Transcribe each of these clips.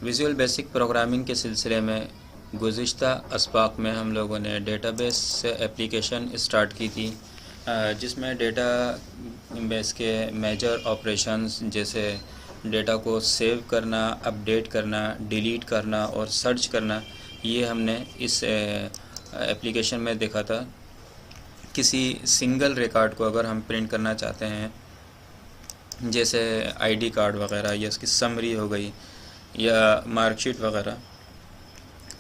Visual basic programming के सिलसिले में गुज़िश्ता अस्बाक में हम लोगों ने डेटाबेस एप्लीकेशन स्टार्ट की थी, जिसमें डेटा बेस के मेजर ऑपरेशंस जैसे डेटा को सेव करना, अपडेट करना, डिलीट करना और सर्च करना, ये हमने इस एप्लीकेशन में देखा था। किसी सिंगल रिकॉर्ड को अगर हम प्रिंट करना चाहते हैं, जैसे आईडी कार्ड वगैरह या उसकी समरी हो गई या मार्कशीट वगैरह,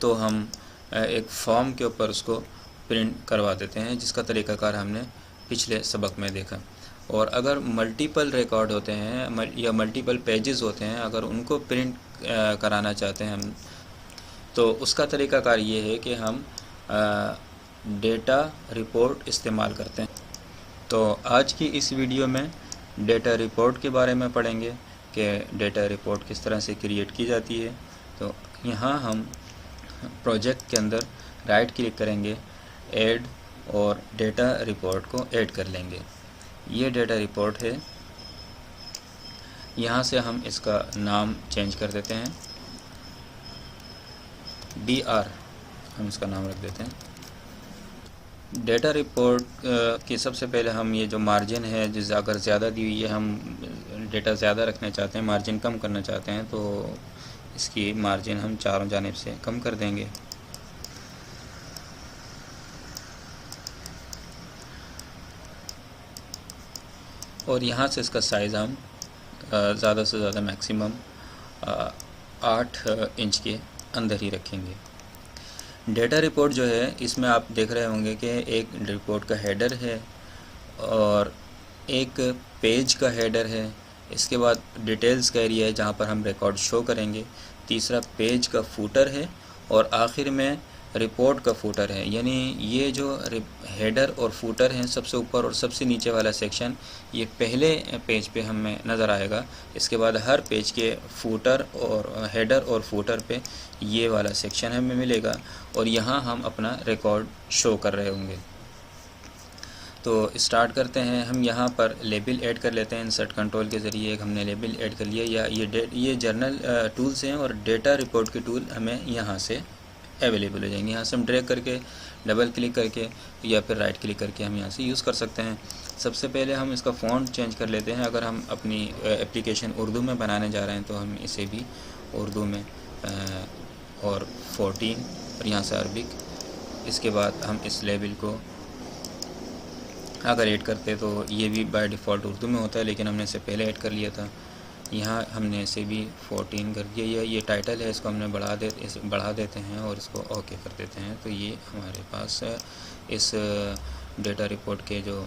तो हम एक फॉर्म के ऊपर उसको प्रिंट करवा देते हैं, जिसका तरीक़ाकार हमने पिछले सबक में देखा। और अगर मल्टीपल रिकॉर्ड होते हैं या मल्टीपल पेजेस होते हैं, अगर उनको प्रिंट कराना चाहते हैं हम, तो उसका तरीक़ाकार ये है कि हम डेटा रिपोर्ट इस्तेमाल करते हैं। तो आज की इस वीडियो में डेटा रिपोर्ट के बारे में पढ़ेंगे कि डेटा रिपोर्ट किस तरह से क्रिएट की जाती है। तो यहाँ हम प्रोजेक्ट के अंदर राइट क्लिक करेंगे, ऐड, और डेटा रिपोर्ट को ऐड कर लेंगे। ये डेटा रिपोर्ट है। यहाँ से हम इसका नाम चेंज कर देते हैं, DR हम इसका नाम रख देते हैं। डेटा रिपोर्ट की सबसे पहले हम ये जो मार्जिन है, जिस अगर ज़्यादा दी हुई है, हम डेटा ज़्यादा रखना चाहते हैं, मार्जिन कम करना चाहते हैं, तो इसकी मार्जिन हम चारों जानिब से कम कर देंगे। और यहाँ से इसका साइज़ हम ज़्यादा से ज़्यादा मैक्सिमम 8 इंच के अंदर ही रखेंगे। डेटा रिपोर्ट जो है, इसमें आप देख रहे होंगे कि एक रिपोर्ट का हेडर है और एक पेज का हेडर है। इसके बाद डिटेल्स का एरिया है जहाँ पर हम रिकॉर्ड शो करेंगे। तीसरा पेज का फूटर है और आखिर में रिपोर्ट का फूटर है। यानी ये जो हेडर और फूटर हैं, सबसे ऊपर और सबसे नीचे वाला सेक्शन, ये पहले पेज पे हमें नज़र आएगा। इसके बाद हर पेज के फूटर और हेडर और फूटर पे ये वाला सेक्शन हमें मिलेगा और यहाँ हम अपना रिकॉर्ड शो कर रहे होंगे। तो स्टार्ट करते हैं। हम यहाँ पर लेबल ऐड कर लेते हैं। इंसर्ट कंट्रोल के ज़रिए एक हमने लेबल ऐड कर लिया। या ये जर्नल टूल्स हैं और डेटा रिपोर्ट के टूल हमें यहाँ से अवेलेबल हो जाएंगे। यहाँ से हम ड्रैग करके, डबल क्लिक करके या फिर राइट क्लिक करके हम यहाँ से यूज़ कर सकते हैं। सबसे पहले हम इसका फ़ॉन्ट चेंज कर लेते हैं। अगर हम अपनी एप्लीकेशन उर्दू में बनाने जा रहे हैं तो हम इसे भी उर्दू में और 14 और यहाँ से अरबिक। इसके बाद हम इस लेबल को अगर ऐड करते तो ये भी बाय डिफ़ॉल्ट उर्दू में होता है, लेकिन हमने इसे पहले ऐड कर लिया था। यहाँ हमने इसे भी 14 कर दिया। ये टाइटल है, इसको हमने बढ़ा देते हैं और इसको ओके कर देते हैं। तो ये हमारे पास इस डेटा रिपोर्ट के जो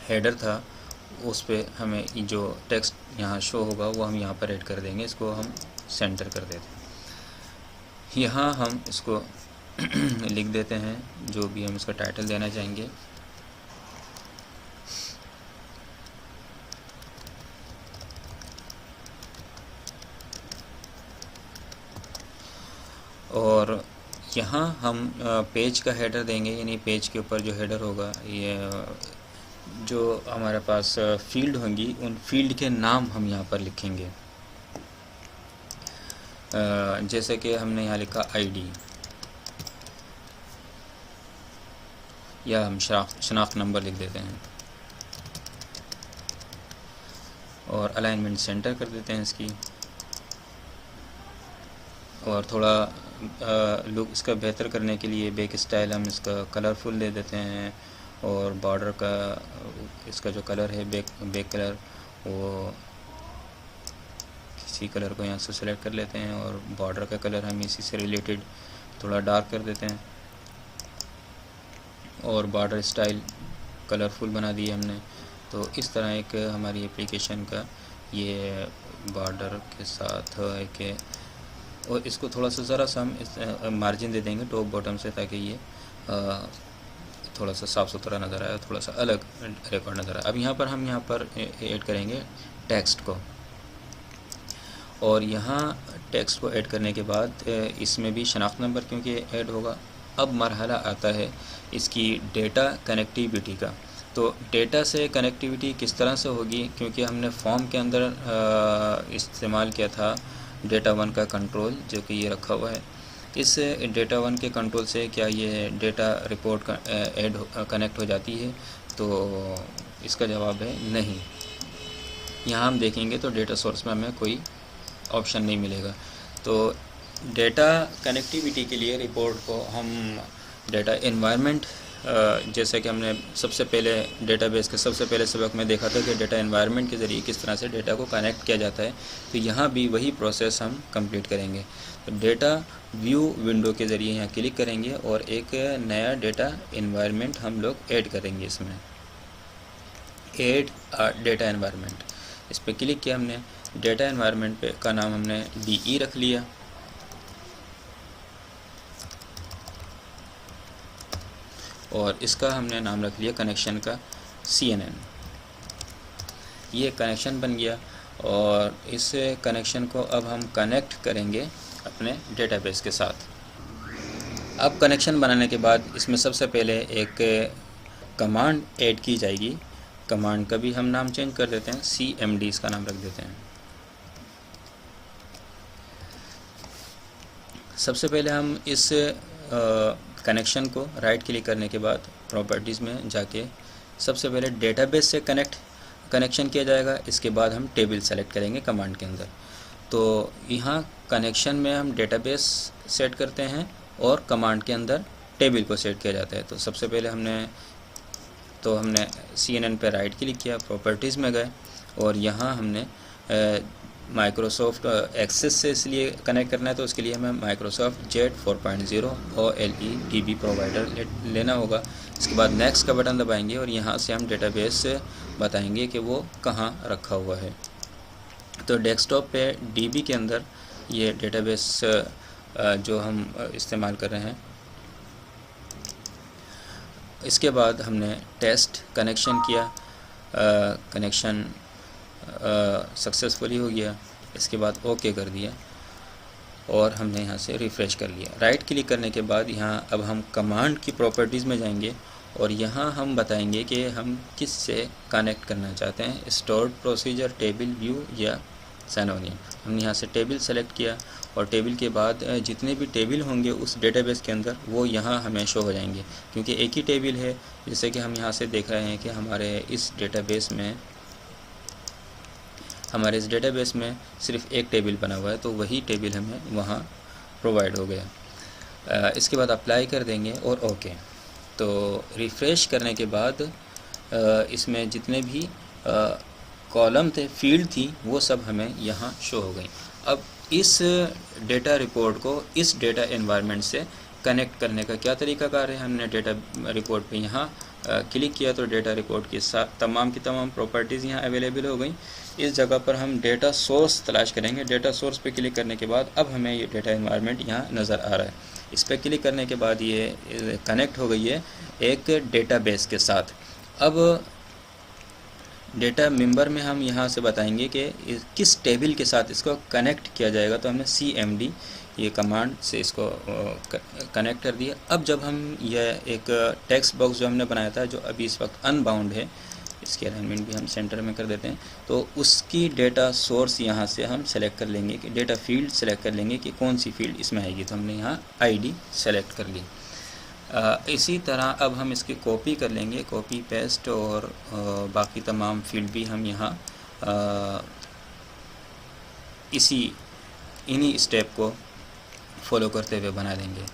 हेडर था, उस पे हमें जो टेक्स्ट यहाँ शो होगा वो हम यहाँ पर ऐड कर देंगे। इसको हम सेंटर कर देते हैं। यहाँ हम इसको लिख देते हैं जो भी हम इसका टाइटल देना चाहेंगे। और यहाँ हम पेज का हेडर देंगे, यानी पेज के ऊपर जो हेडर होगा, ये जो हमारे पास फील्ड होंगी, उन फील्ड के नाम हम यहाँ पर लिखेंगे। जैसे कि हमने यहाँ लिखा आईडी, या हम शनाख्त नंबर लिख देते हैं और अलाइनमेंट सेंटर कर देते हैं इसकी। और थोड़ा लुक इसका बेहतर करने के लिए बैक स्टाइल हम इसका कलरफुल दे देते हैं। और बॉर्डर का इसका जो कलर है, बैक कलर, वो किसी कलर को यहाँ से सेलेक्ट कर लेते हैं और बॉर्डर का कलर हम इसी से रिलेटेड थोड़ा डार्क कर देते हैं। और बॉर्डर स्टाइल कलरफुल बना दिए हमने। तो इस तरह एक हमारी एप्लीकेशन का ये बॉर्डर के साथ एक, और इसको थोड़ा सा ज़रा सा हम मार्जिन दे देंगे टॉप बॉटम से, ताकि ये थोड़ा सा साफ़ सुथरा नज़र आए, थोड़ा सा अलग रिकॉर्ड नज़र आए। अब यहाँ पर हम ऐड करेंगे टेक्स्ट को। और यहाँ टेक्स्ट को ऐड करने के बाद इसमें भी शनाख्त नंबर क्योंकि ऐड होगा। अब मरहला आता है इसकी डेटा कनेक्टिविटी का। तो डेटा से कनेक्टिविटी किस तरह से होगी, क्योंकि हमने फॉर्म के अंदर इस्तेमाल किया था डेटा 1 का कंट्रोल जो कि ये रखा हुआ है। इस डेटा 1 के कंट्रोल से क्या ये डेटा रिपोर्ट ऐड कनेक्ट हो जाती है? तो इसका जवाब है नहीं। यहाँ हम देखेंगे तो डेटा सोर्स में हमें कोई ऑप्शन नहीं मिलेगा। तो डेटा कनेक्टिविटी के लिए रिपोर्ट को हम डेटा एनवायरनमेंट, जैसे कि हमने सबसे पहले डेटाबेस के सबसे पहले सबक में देखा था कि डेटा एनवायरनमेंट के ज़रिए किस तरह से डेटा को कनेक्ट किया जाता है, तो यहाँ भी वही प्रोसेस हम कंप्लीट करेंगे। तो डेटा व्यू विंडो के ज़रिए यहाँ क्लिक करेंगे और एक नया डेटा एनवायरनमेंट हम लोग ऐड करेंगे। इसमें ऐड डेटा एनवायरनमेंट, इस पर क्लिक किया हमने। डेटा एनवायरनमेंट पे का नाम हमने DE रख लिया और इसका हमने नाम रख लिया कनेक्शन का CNN। ये कनेक्शन बन गया और इस कनेक्शन को अब हम कनेक्ट करेंगे अपने डेटाबेस के साथ। अब कनेक्शन बनाने के बाद इसमें सबसे पहले एक कमांड ऐड की जाएगी। कमांड का भी हम नाम चेंज कर देते हैं, CMD इसका नाम रख देते हैं। सबसे पहले हम इस कनेक्शन को राइट क्लिक करने के बाद प्रॉपर्टीज़ में जाके सबसे पहले डेटाबेस से कनेक्शन किया जाएगा। इसके बाद हम टेबल सेलेक्ट करेंगे कमांड के अंदर। तो यहाँ कनेक्शन में हम डेटाबेस सेट करते हैं और कमांड के अंदर टेबल को सेट किया जाता है। तो सबसे पहले हमने CNN पे राइट क्लिक किया, प्रॉपर्टीज़ में गए और यहाँ हमने माइक्रोसॉफ्ट एक्सेस से इसलिए कनेक्ट करना है, तो उसके लिए हमें माइक्रोसॉफ्ट जेट 4.0 OLEDB प्रोवाइडर लेना होगा। इसके बाद नेक्स्ट का बटन दबाएंगे और यहाँ से हम डेटाबेस बताएंगे कि वो कहाँ रखा हुआ है। तो डेस्कटॉप पे DB के अंदर ये डेटाबेस जो हम इस्तेमाल कर रहे हैं। इसके बाद हमने टेस्ट कनेक्शन किया, कनेक्शन सक्सेसफुली हो गया। इसके बाद ओके कर दिया और हमने यहाँ से रिफ़्रेश कर लिया। राइट क्लिक करने के बाद यहाँ अब हम कमांड की प्रॉपर्टीज़ में जाएंगे और यहाँ हम बताएंगे कि हम किस से कनेक्ट करना चाहते हैं, स्टोर्ड प्रोसीजर, टेबल व्यू या सिनोनिम। हमने यहाँ से टेबल सेलेक्ट किया और टेबल के बाद जितने भी टेबल होंगे उस डेटाबेस के अंदर वो यहाँ हमें शो हो जाएंगे, क्योंकि एक ही टेबल है। जैसे कि हम यहाँ से देख रहे हैं कि हमारे इस डेटाबेस में सिर्फ एक टेबल बना हुआ है, तो वही टेबल हमें वहाँ प्रोवाइड हो गया। इसके बाद अप्लाई कर देंगे और ओके। तो रिफ़्रेश करने के बाद इसमें जितने भी कॉलम थे, फील्ड थी, वो सब हमें यहाँ शो हो गई। अब इस डेटा रिपोर्ट को इस डेटा एनवायरनमेंट से कनेक्ट करने का क्या तरीकाकार है। हमने डेटा रिपोर्ट पे यहाँ क्लिक किया तो डेटा रिपोर्ट के साथ तमाम की तमाम प्रॉपर्टीज़ यहाँ अवेलेबल हो गई। इस जगह पर हम डेटा सोर्स तलाश करेंगे। डेटा सोर्स पे क्लिक करने के बाद अब हमें ये डेटा एनवायरनमेंट यहाँ नज़र आ रहा है। इस पर क्लिक करने के बाद ये कनेक्ट हो गई है एक डेटाबेस के साथ। अब डेटा मेंबर में हम यहाँ से बताएंगे कि किस टेबल के साथ इसको कनेक्ट किया जाएगा। तो हमने CMD ये कमांड से इसको कनेक्ट कर दिया। अब जब हम यह एक टेक्स्ट बॉक्स जो हमने बनाया था, जो अभी इस वक्त अनबाउंड है, इसकी अलाइनमेंट भी हम सेंटर में कर देते हैं, तो उसकी डेटा सोर्स यहाँ से हम सेलेक्ट कर लेंगे कि डेटा फील्ड सेलेक्ट कर लेंगे कि कौन सी फील्ड इसमें आएगी। तो हमने यहाँ ID सेलेक्ट कर ली। इसी तरह अब हम इसकी कॉपी कर लेंगे, कॉपी पेस्ट, और बाकी तमाम फील्ड भी हम यहाँ इन्हीं स्टेप को फॉलो करते हुए बना देंगे।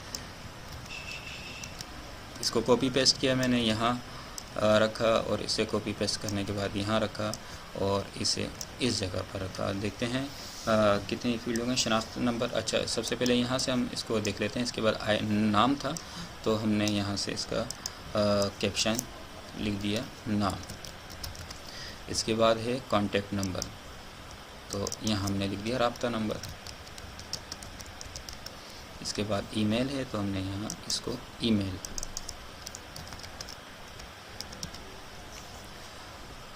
इसको कॉपी पेस्ट किया मैंने, यहाँ रखा और इसे कॉपी पेस्ट करने के बाद यहाँ रखा और इसे इस जगह पर रखा। देखते हैं कितनी फील्ड होंगे। शनाख्त नंबर, अच्छा सबसे पहले यहाँ से हम इसको देख लेते हैं। इसके बाद नाम था, तो हमने यहाँ से इसका कैप्शन लिख दिया नाम। इसके बाद है कॉन्टैक्ट नंबर, तो यहाँ हमने लिख दिया राब्ता नंबर। इसके बाद ईमेल है, तो हमने यहाँ इसको ईमेल।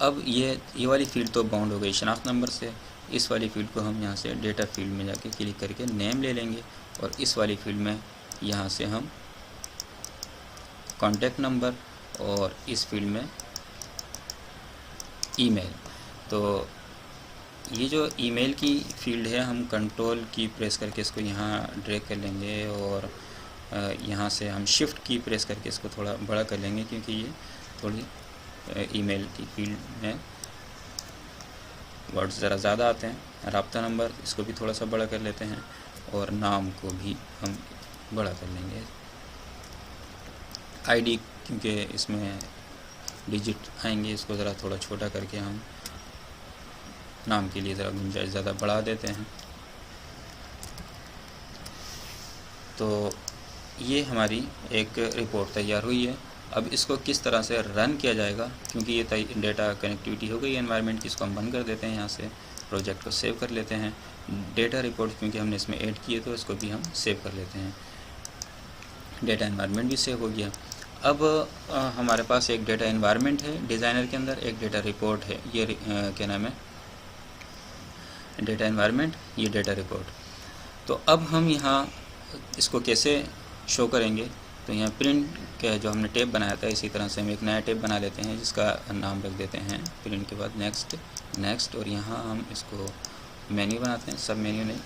अब ये वाली फील्ड तो बाउंड हो गई शनाख्त नंबर से। इस वाली फील्ड को हम यहाँ से डेटा फील्ड में जाके क्लिक करके नेम ले लेंगे और इस वाली फील्ड में यहाँ से हम कॉन्टैक्ट नंबर और इस फील्ड में ईमेल। तो ये जो ईमेल की फील्ड है, हम कंट्रोल की प्रेस करके इसको यहाँ ड्रैग कर लेंगे और यहाँ से हम शिफ्ट की प्रेस करके इसको थोड़ा बड़ा कर लेंगे, क्योंकि ये थोड़ी ईमेल की फील्ड में वर्ड्स ज़रा ज़्यादा आते हैं। राब्ता नंबर, इसको भी थोड़ा सा बड़ा कर लेते हैं और नाम को भी हम बड़ा कर लेंगे। आईडी, क्योंकि इसमें डिजिट आएंगे, इसको ज़रा थोड़ा छोटा करके हम नाम के लिए ज़रा गुंजाइश ज़्यादा बढ़ा देते हैं। तो ये हमारी एक रिपोर्ट तैयार हुई है। अब इसको किस तरह से रन किया जाएगा, क्योंकि ये डेटा कनेक्टिविटी हो गई है एनवायरनमेंट की, इसको हम बंद कर देते हैं। यहाँ से प्रोजेक्ट को सेव कर लेते हैं। डेटा रिपोर्ट क्योंकि हमने इसमें ऐड किए, तो इसको भी हम सेव कर लेते हैं। डेटा एनवायरनमेंट भी सेव हो गया। अब हमारे पास एक डेटा एनवायरनमेंट है डिज़ाइनर के अंदर, एक डेटा रिपोर्ट है। ये क्या नाम है, डेटा एनवायरनमेंट, ये डेटा रिपोर्ट। तो अब हम यहाँ इसको कैसे शो करेंगे, तो यहाँ प्रिंट का जो हमने टेब बनाया था, इसी तरह से हम एक नया टेब बना लेते हैं जिसका नाम रख देते हैं प्रिंट के बाद नेक्स्ट, और यहाँ हम इसको मेन्यू बनाते हैं, सब मेन्यू नहीं,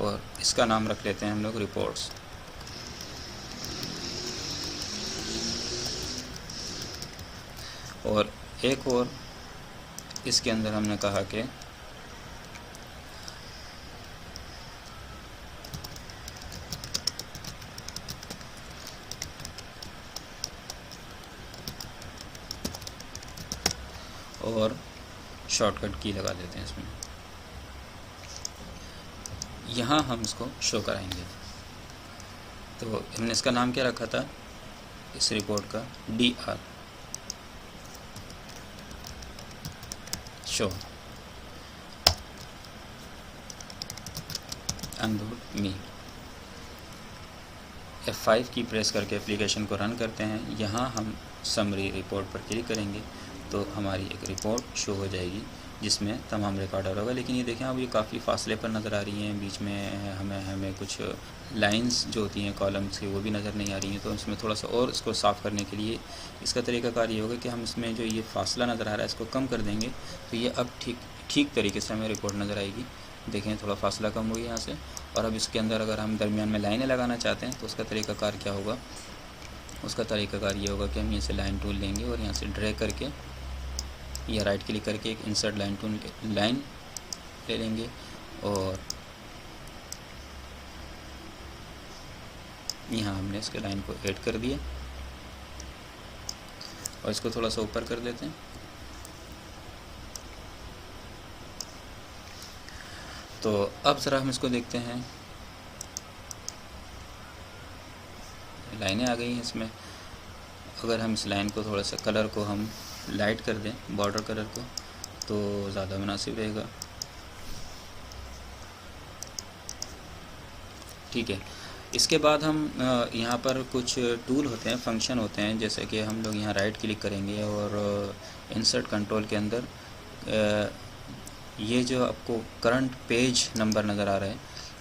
और इसका नाम रख लेते हैं हम लोग रिपोर्ट्स। और एक और इसके अंदर हमने कहा कि और शॉर्टकट की लगा देते हैं इसमें। यहाँ हम इसको शो कराएंगे। तो हमने इसका नाम क्या रखा था इस रिपोर्ट का, DR शो अनलोड मी। F5 की प्रेस करके एप्लीकेशन को रन करते हैं। यहाँ हम समरी रिपोर्ट पर क्लिक करेंगे तो हमारी एक रिपोर्ट शो हो जाएगी जिसमें तमाम रिकॉर्ड होगा। लेकिन ये देखें, अब ये काफ़ी फासले पर नज़र आ रही हैं, बीच में हमें कुछ लाइंस जो होती हैं कॉलम्स की वो भी नज़र नहीं आ रही हैं। तो इसमें थोड़ा सा और इसको साफ़ करने के लिए इसका तरीक़ाकार ये होगा कि हम इसमें जो ये फासला नज़र आ रहा है इसको कम कर देंगे, तो ये अब ठीक तरीके से हमें रिपोर्ट नज़र आएगी। देखें, थोड़ा फासला कम हुई यहाँ से। और अब इसके अंदर अगर हम दरमियान में लाइनें लगाना चाहते हैं तो उसका तरीक़ाकार क्या होगा, उसका तरीक़ाकार ये होगा कि हम यहाँ से लाइन टूल लेंगे और यहाँ से ड्रैग करके या राइट क्लिक करके एक इंसर्ट लाइन टूल लाइन ले लेंगे और यहाँ हमने इसके लाइन को ऐड कर दिया और इसको थोड़ा सा ऊपर कर देते हैं। तो अब ज़रा हम इसको देखते हैं, लाइनें आ गई हैं इसमें। अगर हम इस लाइन को थोड़ा सा कलर को हम लाइट कर दें, बॉर्डर कलर को, तो ज़्यादा मुनासिब रहेगा। ठीक है। इसके बाद हम यहाँ पर कुछ टूल होते हैं, फंक्शन होते हैं, जैसे कि हम लोग यहाँ राइट क्लिक करेंगे और इंसर्ट कंट्रोल के अंदर ये जो आपको करंट पेज नंबर नज़र आ रहा है,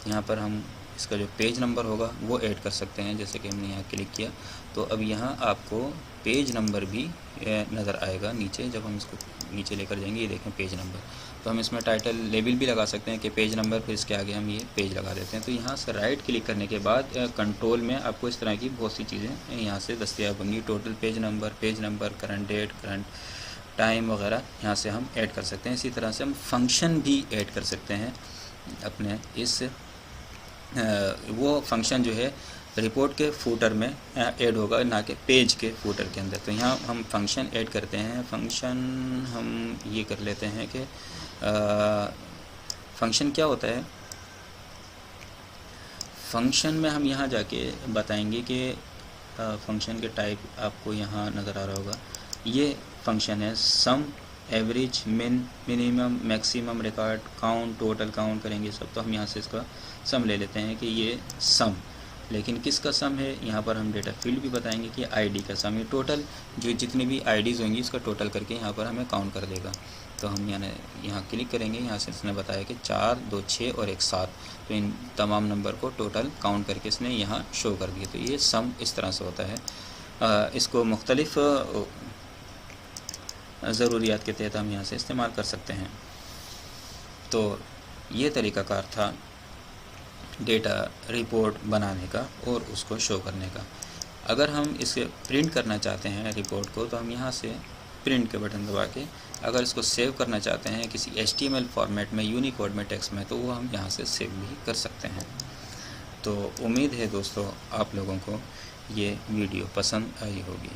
यहाँ पर हम इसका जो पेज नंबर होगा वो ऐड कर सकते हैं। जैसे कि हमने यहाँ क्लिक किया तो अब यहाँ आपको पेज नंबर भी नज़र आएगा नीचे। जब हम इसको नीचे लेकर जाएंगे, ये देखें पेज नंबर, तो हम इसमें टाइटल लेबल भी लगा सकते हैं कि पेज नंबर, फिर इसके आगे हम ये पेज लगा देते हैं। तो यहाँ से राइट क्लिक करने के बाद कंट्रोल में आपको इस तरह की बहुत सी चीज़ें यहाँ से दस्तियाब होंगी। Total page number, current date, current time वगैरह यहाँ से हम ऐड कर सकते हैं। इसी तरह से हम फंक्शन भी ऐड कर सकते हैं अपने इस वो फंक्शन जो है रिपोर्ट के फूटर में ऐड होगा, ना कि पेज के फूटर के अंदर। तो यहाँ हम फंक्शन ऐड करते हैं। फंक्शन हम ये कर लेते हैं कि फंक्शन क्या होता है। फंक्शन में हम यहाँ जाके बताएंगे कि फंक्शन के टाइप आपको यहाँ नज़र आ रहा होगा। ये फंक्शन है sum, average, minimum, maximum, record, count, total count करेंगे सब। तो हम यहाँ से इसका सम ले लेते हैं कि ये सम, लेकिन किसका सम है, यहाँ पर हम डेटा फील्ड भी बताएंगे कि आईडी का सम। ये टोटल जो जितनी भी आईडीज़ होंगी इसका टोटल करके यहाँ पर हमें काउंट कर देगा। तो हम यहाँ क्लिक करेंगे, यहाँ से इसने बताया कि 4, 2, 6 और 1, 7। तो इन तमाम नंबर को टोटल काउंट करके इसने यहाँ शो कर दिया। तो ये सम इस तरह से होता है। इसको मुख्तलिफ़ ज़रूरियात के तहत हम यहाँ से इस्तेमाल कर सकते हैं। तो ये तरीक़ाकार था डेटा रिपोर्ट बनाने का और उसको शो करने का। अगर हम इसे प्रिंट करना चाहते हैं रिपोर्ट को, तो हम यहाँ से प्रिंट के बटन दबा के, अगर इसको सेव करना चाहते हैं किसी HTML फॉर्मेट में, यूनिकोड में, टेक्स्ट में, तो वो हम यहाँ से सेव भी कर सकते हैं। तो उम्मीद है दोस्तों आप लोगों को ये वीडियो पसंद आई होगी।